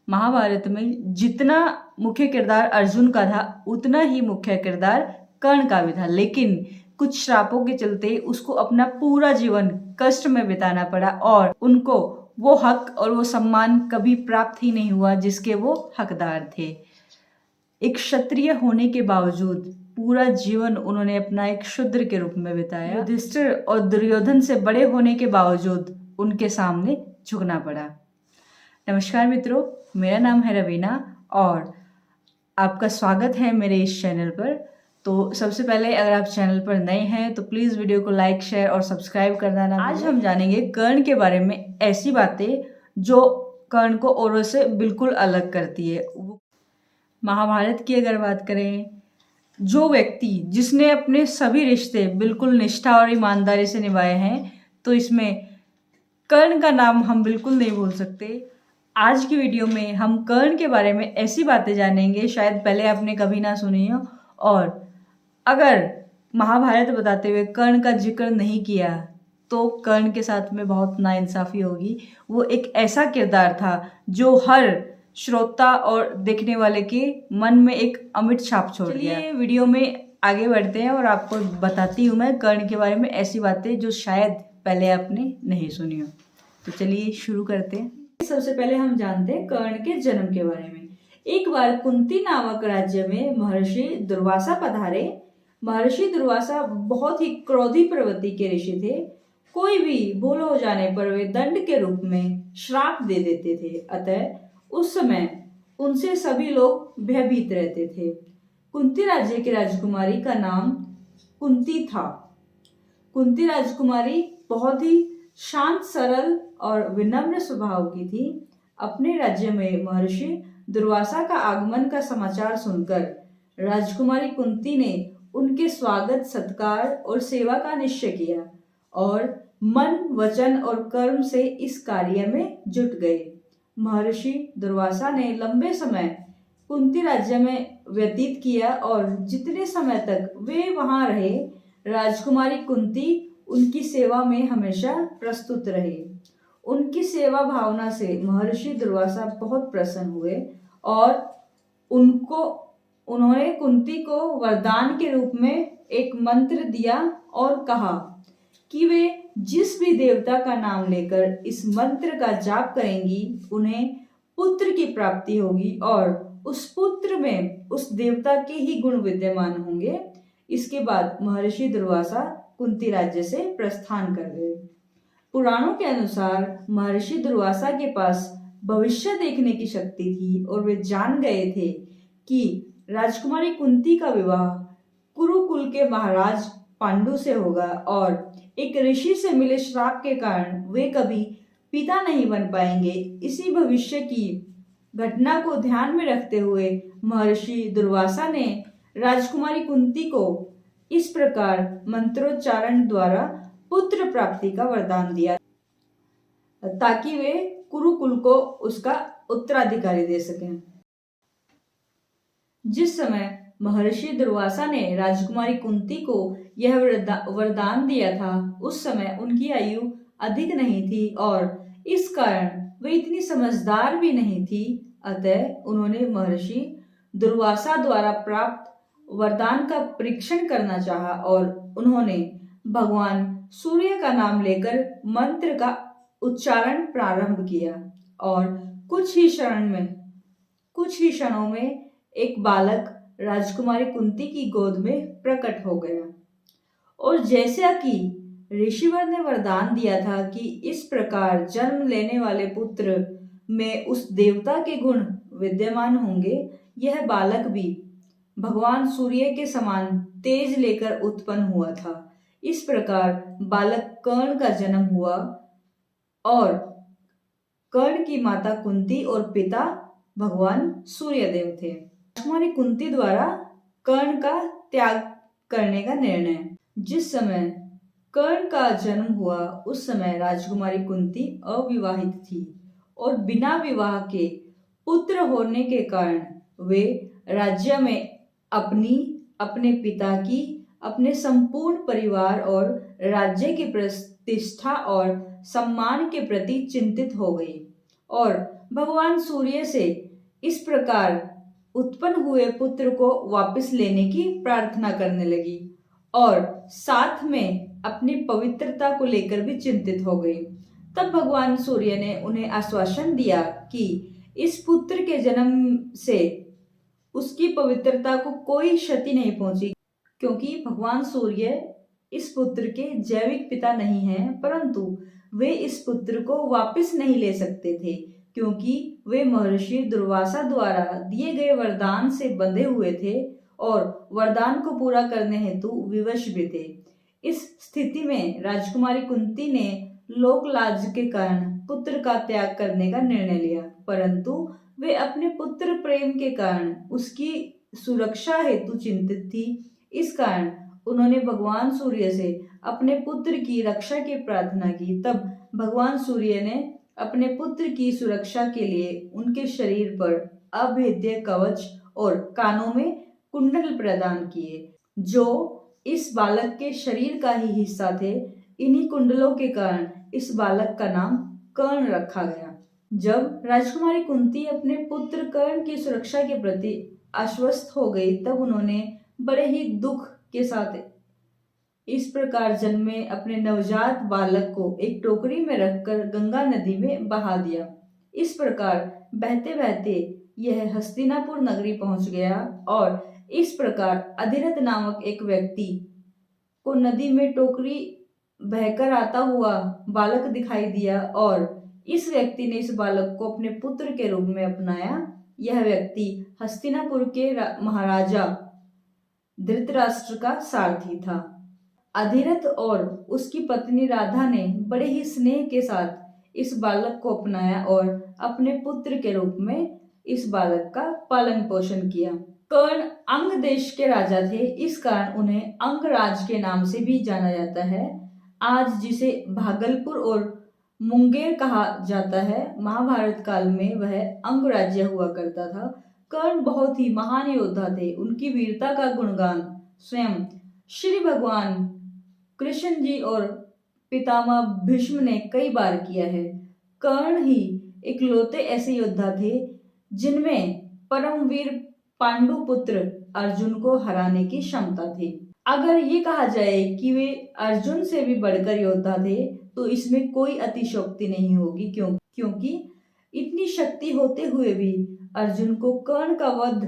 महाभारत में जितना मुख्य किरदार अर्जुन का था उतना ही मुख्य किरदार कर्ण का भी था, लेकिन कुछ श्रापों के चलते उसको अपना पूरा जीवन कष्ट में बिताना पड़ा और उनको वो हक और वो सम्मान कभी प्राप्त ही नहीं हुआ जिसके वो हकदार थे। एक क्षत्रिय होने के बावजूद पूरा जीवन उन्होंने अपना एक शूद्र के रूप में बिताया। युधिष्ठिर और दुर्योधन से बड़े होने के बावजूद उनके सामने झुकना पड़ा। नमस्कार मित्रों, मेरा नाम है रवीना और आपका स्वागत है मेरे इस चैनल पर। तो सबसे पहले अगर आप चैनल पर नए हैं तो प्लीज़ वीडियो को लाइक, शेयर और सब्सक्राइब करना ना। आज हम जानेंगे कर्ण के बारे में ऐसी बातें जो कर्ण को औरों से बिल्कुल अलग करती है। महाभारत की अगर बात करें, जो व्यक्ति जिसने अपने सभी रिश्ते बिल्कुल निष्ठा और ईमानदारी से निभाए हैं, तो इसमें कर्ण का नाम हम बिल्कुल नहीं भूल सकते। आज की वीडियो में हम कर्ण के बारे में ऐसी बातें जानेंगे शायद पहले आपने कभी ना सुनी हो, और अगर महाभारत बताते हुए कर्ण का जिक्र नहीं किया तो कर्ण के साथ में बहुत नाइंसाफ़ी होगी। वो एक ऐसा किरदार था जो हर श्रोता और देखने वाले के मन में एक अमिट छाप छोड़ गया। चलिए वीडियो में आगे बढ़ते हैं और आपको बताती हूँ मैं कर्ण के बारे में ऐसी बातें जो शायद पहले आपने नहीं सुनी हो। तो चलिए शुरू करते हैं। सबसे पहले हम जानते हैं कर्ण के जन्म के बारे में। एक बार कुंती नामक राज्य में महर्षि दुर्वासा पधारे। महर्षि दुर्वासा बहुत ही क्रोधी प्रवृत्ति के ऋषि थे। कोई भी भूल हो जाने पर वे दंड के रूप में श्राप दे देते थे, अतः उस समय उनसे सभी लोग भयभीत रहते थे। कुंती राज्य की राजकुमारी का नाम कुंती था। कुंती राजकुमारी बहुत ही शांत, सरल और विनम्र स्वभाव की थी। अपने राज्य में महर्षि दुर्वासा का आगमन का समाचार सुनकर राजकुमारी कुंती ने उनके स्वागत, सत्कार और सेवा का निश्चय किया और मन, वचन और कर्म से इस कार्य में जुट गए। महर्षि दुर्वासा ने लंबे समय कुंती राज्य में व्यतीत किया और जितने समय तक वे वहां रहे, राजकुमारी कुंती उनकी सेवा में हमेशा प्रस्तुत रहे। उनकी सेवा भावना से महर्षि दुर्वासा बहुत प्रसन्न हुए और उन्होंने कुंती को वरदान के रूप में एक मंत्र दिया और कहा कि वे जिस भी देवता का नाम लेकर इस मंत्र का जाप करेंगी उन्हें पुत्र की प्राप्ति होगी और उस पुत्र में उस देवता के ही गुण विद्यमान होंगे। इसके बाद महर्षि दुर्वासा कुंती राज्य से प्रस्थान कर गए। पुराणों के अनुसार महर्षि दुर्वासा के पास भविष्य देखने की शक्ति थी और वे जान गए थे कि राजकुमारी कुंती का विवाह कुरुकुल के महाराज पांडु से होगा और एक ऋषि से मिले श्राप के कारण वे कभी पिता नहीं बन पाएंगे। इसी भविष्य की घटना को ध्यान में रखते हुए महर्षि दुर्वासा ने राजकुमारी कुंती को इस प्रकार मंत्रोच्चारण द्वारा पुत्र प्राप्ति का वरदान दिया ताकि वे कुरुकुल को उसका उत्तराधिकारी दे सकें। जिस समय महर्षि दुर्वासा ने राजकुमारी कुंती को यह वरदान दिया था उस समय उनकी आयु अधिक नहीं थी और इस कारण वे इतनी समझदार भी नहीं थी, अतः उन्होंने महर्षि दुर्वासा द्वारा प्राप्त वरदान का परीक्षण करना चाहा और उन्होंने भगवान सूर्य का नाम लेकर मंत्र का उच्चारण प्रारंभ किया और कुछ ही क्षणों में एक बालक राजकुमारी कुंती की गोद में प्रकट हो गया। और जैसा कि ऋषिवर ने वरदान दिया था कि इस प्रकार जन्म लेने वाले पुत्र में उस देवता के गुण विद्यमान होंगे, यह बालक भी भगवान सूर्य के समान तेज लेकर उत्पन्न हुआ था। इस प्रकार बालक कर्ण का जन्म हुआ और कर्ण की माता कुंती और पिता भगवान सूर्यदेव थे। राजकुमारी कुंती द्वारा कर्ण का त्याग करने का निर्णय। जिस समय कर्ण का जन्म हुआ उस समय राजकुमारी कुंती अविवाहित थी और बिना विवाह के पुत्र होने के कारण वे राज्य में अपने पिता की, अपने संपूर्ण परिवार और राज्य की प्रतिष्ठा और सम्मान के प्रति चिंतित हो गई और भगवान सूर्य से इस प्रकार उत्पन्न हुए पुत्र को वापस लेने की प्रार्थना करने लगी और साथ में अपनी पवित्रता को लेकर भी चिंतित हो गई। तब भगवान सूर्य ने उन्हें आश्वासन दिया कि इस पुत्र के जन्म से उसकी पवित्रता को कोई क्षति नहीं पहुंची, क्योंकि भगवान सूर्य इस पुत्र के जैविक पिता नहीं हैं, परंतु वे इस पुत्र को वापस नहीं ले सकते थे, क्योंकि वे महर्षि दुर्वासा द्वारा दिए गए वरदान से बंधे हुए थे और वरदान को पूरा करने हेतु विवश भी थे। इस स्थिति में राजकुमारी कुंती ने लोक लाज के कारण पुत्र का त्याग करने का निर्णय लिया, परंतु वे अपने पुत्र प्रेम के कारण उसकी सुरक्षा हेतु चिंतित थी। इस कारण उन्होंने भगवान सूर्य से अपने पुत्र की रक्षा की प्रार्थना की। तब भगवान सूर्य ने अपने पुत्र की सुरक्षा के लिए उनके शरीर पर अभेद्य कवच और कानों में कुंडल प्रदान किए, जो इस बालक के शरीर का ही हिस्सा थे। इन्हीं कुंडलों के कारण इस बालक का नाम कर्ण रखा गया। जब राजकुमारी कुंती अपने पुत्र कर्ण की सुरक्षा के प्रति आश्वस्त हो गई, तब उन्होंने बड़े ही दुख के साथ इस प्रकार जन्मे अपने नवजात बालक को एक टोकरी में रखकर गंगा नदी में बहा दिया। इस प्रकार बहते बहते यह हस्तिनापुर नगरी पहुंच गया और इस प्रकार अधिरथ नामक एक व्यक्ति को नदी में टोकरी बहकर आता हुआ बालक दिखाई दिया और इस व्यक्ति ने इस बालक को अपने पुत्र के रूप में अपनाया। यह व्यक्ति हस्तिनापुर के महाराजा धृतराष्ट्र का सारथी था। अधिरथ और उसकी पत्नी राधा ने बड़े ही स्नेह के साथ इस बालक को अपनाया और अपने पुत्र के रूप में इस बालक का पालन पोषण किया। कर्ण अंग देश के राजा थे, इस कारण उन्हें अंगराज के नाम से भी जाना जाता है। आज जिसे भागलपुर और मुंगेर कहा जाता है, महाभारत काल में वह अंगराज्य हुआ करता था। कर्ण बहुत ही महान योद्धा थे। उनकी वीरता का गुणगान स्वयं श्री भगवान कृष्ण जी और पितामह भीष्म ने कई बार किया है। कर्ण ही इकलौते ऐसे योद्धा थे जिनमें परमवीर पांडु पुत्र अर्जुन को हराने की क्षमता थी। अगर ये कहा जाए कि वे अर्जुन से भी बढ़कर योद्धा थे, तो इसमें कोई अतिशयोक्ति नहीं होगी, क्योंकि इतनी शक्ति होते हुए भी अर्जुन को कर्ण का वध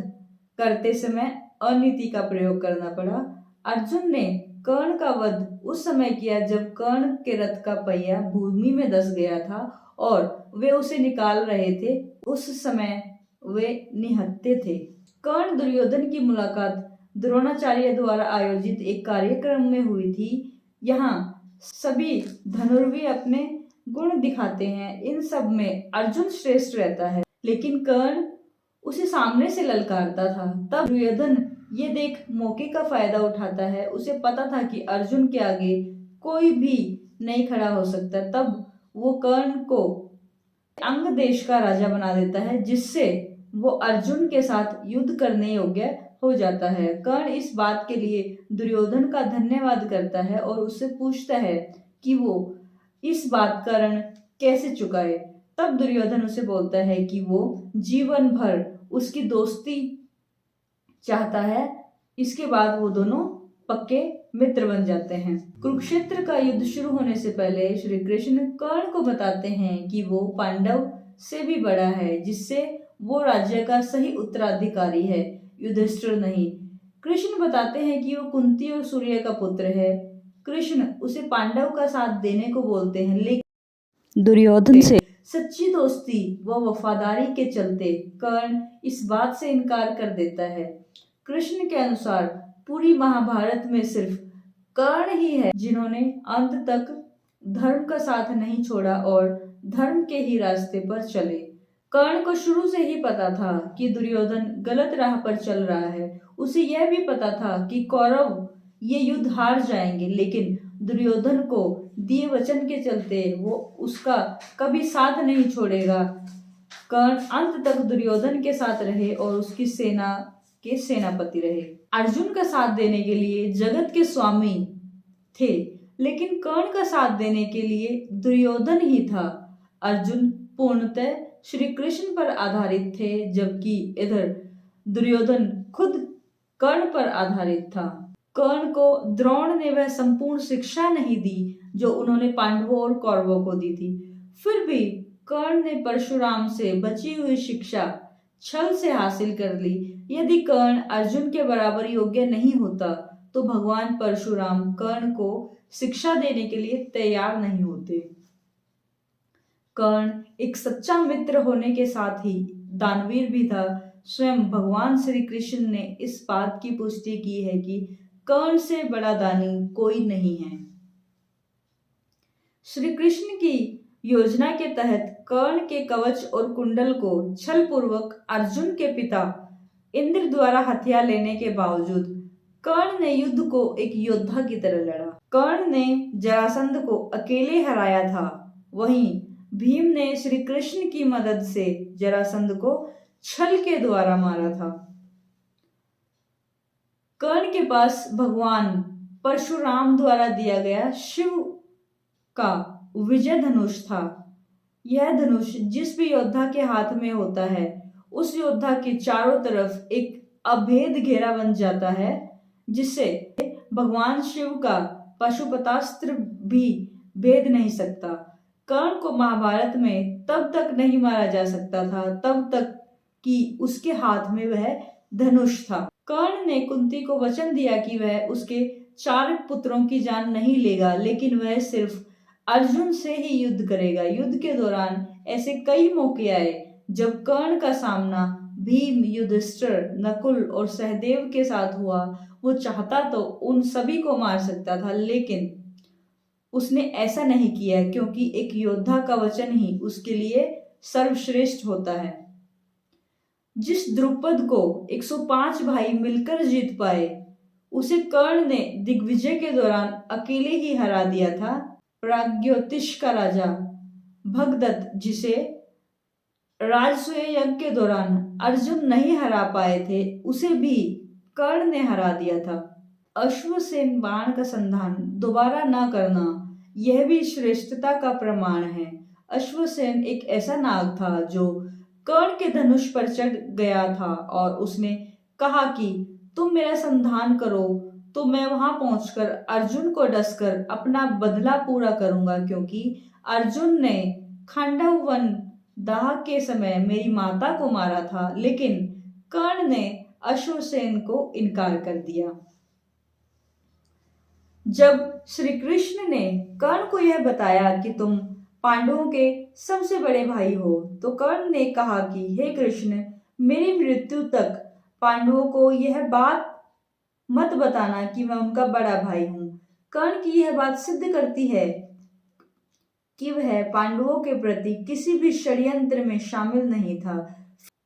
करते समय अनीति का प्रयोग करना पड़ा। अर्जुन ने कर्ण का वध उस समय किया जब कर्ण के रथ का पहिया भूमि में धंस गया था और वे उसे निकाल रहे थे। उस समय वे निहत्थे थे। कर्ण दुर्योधन की मुलाकात द्रोणाचार्य द्वारा आयोजित एक कार्यक्रम में हुई थी। यहाँ सभी धनुर्वी अपने गुण दिखाते हैं। इन सब में अर्जुन श्रेष्ठ रहता है, लेकिन कर्ण उसे सामने से ललकारता था। तब दुर्योधन ये देख मौके का फायदा उठाता है। उसे पता था कि अर्जुन के आगे कोई भी नहीं खड़ा हो सकता। तब वो कर्ण को अंग देश का राजा बना देता है, जिससे वो अर्जुन के साथ युद्ध करने योग्य हो जाता है। कर्ण इस बात के लिए दुर्योधन का धन्यवाद करता है और उससे पूछता है कि वो इस बात का ऋण कैसे चुकाए। तब दुर्योधन उसे बोलता है कि वो जीवन भर उसकी दोस्ती चाहता है। इसके बाद वो दोनों पक्के मित्र बन जाते हैं। कुरुक्षेत्र का युद्ध शुरू होने से पहले श्री कृष्ण कर्ण को बताते हैं कि वो पांडव से भी बड़ा है, जिससे वो राज्य का सही उत्तराधिकारी है, युधिष्ठिर नहीं। कृष्ण बताते हैं कि वो कुंती और सूर्य का पुत्र है। कृष्ण उसे पांडव का साथ देने को बोलते हैं, लेकिन दुर्योधन से सच्ची दोस्ती व वफादारी के चलते कर्ण इस बात से इनकार कर देता है। कृष्ण के अनुसार पूरी महाभारत में सिर्फ कर्ण ही है जिन्होंने अंत तक धर्म का साथ नहीं छोड़ा और धर्म के ही रास्ते पर चले। कर्ण को शुरू से ही पता था कि दुर्योधन गलत राह पर चल रहा है। उसे यह भी पता था कि कौरव ये युद्ध हार जाएंगे, लेकिन दुर्योधन को दिए वचन के चलते वो उसका कभी साथ नहीं छोड़ेगा। कर्ण अंत तक दुर्योधन के साथ रहे और उसकी सेना के सेनापति रहे। अर्जुन का साथ देने के लिए जगत के स्वामी थे, लेकिन कर्ण का साथ देने के लिए दुर्योधन ही था। अर्जुन पूर्णतः श्री कृष्ण पर आधारित थे, जबकि इधर दुर्योधन खुद कर्ण पर आधारित था। कर्ण को द्रोण ने वह संपूर्ण शिक्षा नहीं दी जो उन्होंने पांडवों और कौरवों को दी थी। फिर भी कर्ण ने परशुराम से बची हुई शिक्षा छल से हासिल कर ली। यदि कर्ण अर्जुन के बराबर योग्य नहीं होता तो भगवान परशुराम कर्ण को शिक्षा देने के लिए तैयार नहीं होते। कर्ण एक सच्चा मित्र होने के साथ ही दानवीर भी था। स्वयं भगवान श्री कृष्ण ने इस बात की पुष्टि की है कि कर्ण से बड़ा दानी कोई नहीं है। श्री कृष्ण की योजना के तहत कर्ण के कवच और कुंडल को छल पूर्वक अर्जुन के पिता इंद्र द्वारा हथिया लेने के बावजूद कर्ण ने युद्ध को एक योद्धा की तरह लड़ा। कर्ण ने जरासंध को अकेले हराया था, वहीं भीम ने श्री कृष्ण की मदद से जरासंध को छल के द्वारा मारा था। कर्ण के पास भगवान परशुराम द्वारा दिया गया शिव का विजय धनुष था। यह धनुष जिस भी योद्धा के हाथ में होता है उस योद्धा के चारों तरफ एक अभेद घेरा बन जाता है, जिससे भगवान शिव का पाशुपतास्त्र भी भेद नहीं सकता। कर्ण को महाभारत में तब तक नहीं मारा जा सकता था तब तक कि उसके हाथ में वह धनुष था। कर्ण ने कुंती को वचन दिया कि वह उसके 4 पुत्रों की जान नहीं लेगा, लेकिन वह सिर्फ अर्जुन से ही युद्ध करेगा। युद्ध के दौरान ऐसे कई मौके आए जब कर्ण का सामना भीम, युधिष्ठिर, नकुल और सहदेव के साथ हुआ। वो चाहता तो उन सभी को मार सकता था, लेकिन उसने ऐसा नहीं किया क्योंकि एक योद्धा का वचन ही उसके लिए सर्वश्रेष्ठ होता है। जिस द्रुपद को 105 भाई मिलकर जीत पाए उसे कर्ण ने दिग्विजय के दौरान अकेले ही हरा दिया था। प्राग्योतिष का राजा भगदत्त, जिसे राजसूय यज्ञ के दौरान अर्जुन नहीं हरा पाए थे, उसे भी कर्ण ने हरा दिया था। अश्वसेन बाण का संधान दोबारा न करना यह भी श्रेष्ठता का प्रमाण है। अश्वसेन एक ऐसा नाग था जो कर्ण के धनुष पर चढ़ गया था और उसने कहा कि तुम मेरा संधान करो तो मैं वहां पहुंचकर अर्जुन को डसकर अपना बदला पूरा करूंगा, क्योंकि अर्जुन ने खांडव वन दाह के समय मेरी माता को मारा था। लेकिन कर्ण ने अश्वसेन को इनकार कर दिया। जब श्री कृष्ण ने कर्ण को यह बताया कि तुम पांडवों के सबसे बड़े भाई हो, तो कर्ण ने कहा कि हे कृष्ण, मेरी मृत्यु तक पांडवों को यह बात मत बताना कि मैं उनका बड़ा भाई हूं। कर्ण की यह बात सिद्ध करती है कि वह पांडवों के प्रति किसी भी षड्यंत्र में शामिल नहीं था,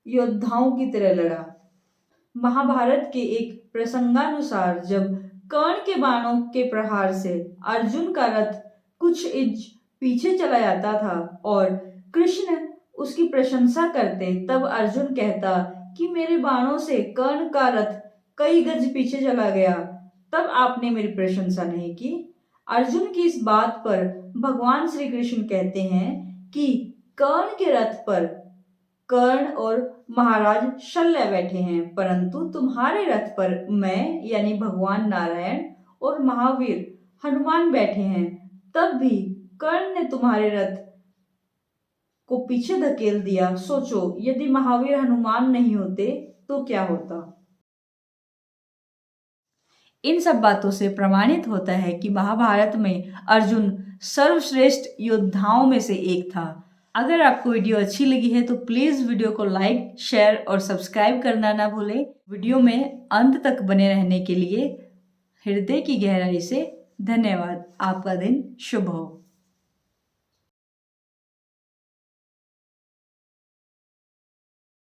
योद्धाओं की तरह लड़ा। महाभारत के एक प्रसंगानुसार जब कर्ण के बाणों के प्रहार से अर्जुन का रथ कुछ इंच पीछे चला जाता था और कृष्ण उसकी प्रशंसा करते, तब अर्जुन कहता कि मेरे बाणों से कर्ण का रथ कई गज पीछे चला गया, तब आपने मेरी प्रशंसा नहीं की। अर्जुन की इस बात पर भगवान श्री कृष्ण कहते हैं कि कर्ण के रथ पर कर्ण और महाराज शल्य बैठे हैं, परंतु तुम्हारे रथ पर मैं यानी भगवान नारायण और महावीर हनुमान बैठे हैं। तब भी कर्ण ने तुम्हारे रथ को पीछे धकेल दिया। सोचो, यदि महावीर हनुमान नहीं होते तो क्या होता। इन सब बातों से प्रमाणित होता है कि महाभारत में अर्जुन सर्वश्रेष्ठ योद्धाओं में से एक था। अगर आपको वीडियो अच्छी लगी है तो प्लीज़ वीडियो को लाइक, शेयर और सब्सक्राइब करना ना भूलें। वीडियो में अंत तक बने रहने के लिए हृदय की गहराई से धन्यवाद। आपका दिन शुभ हो।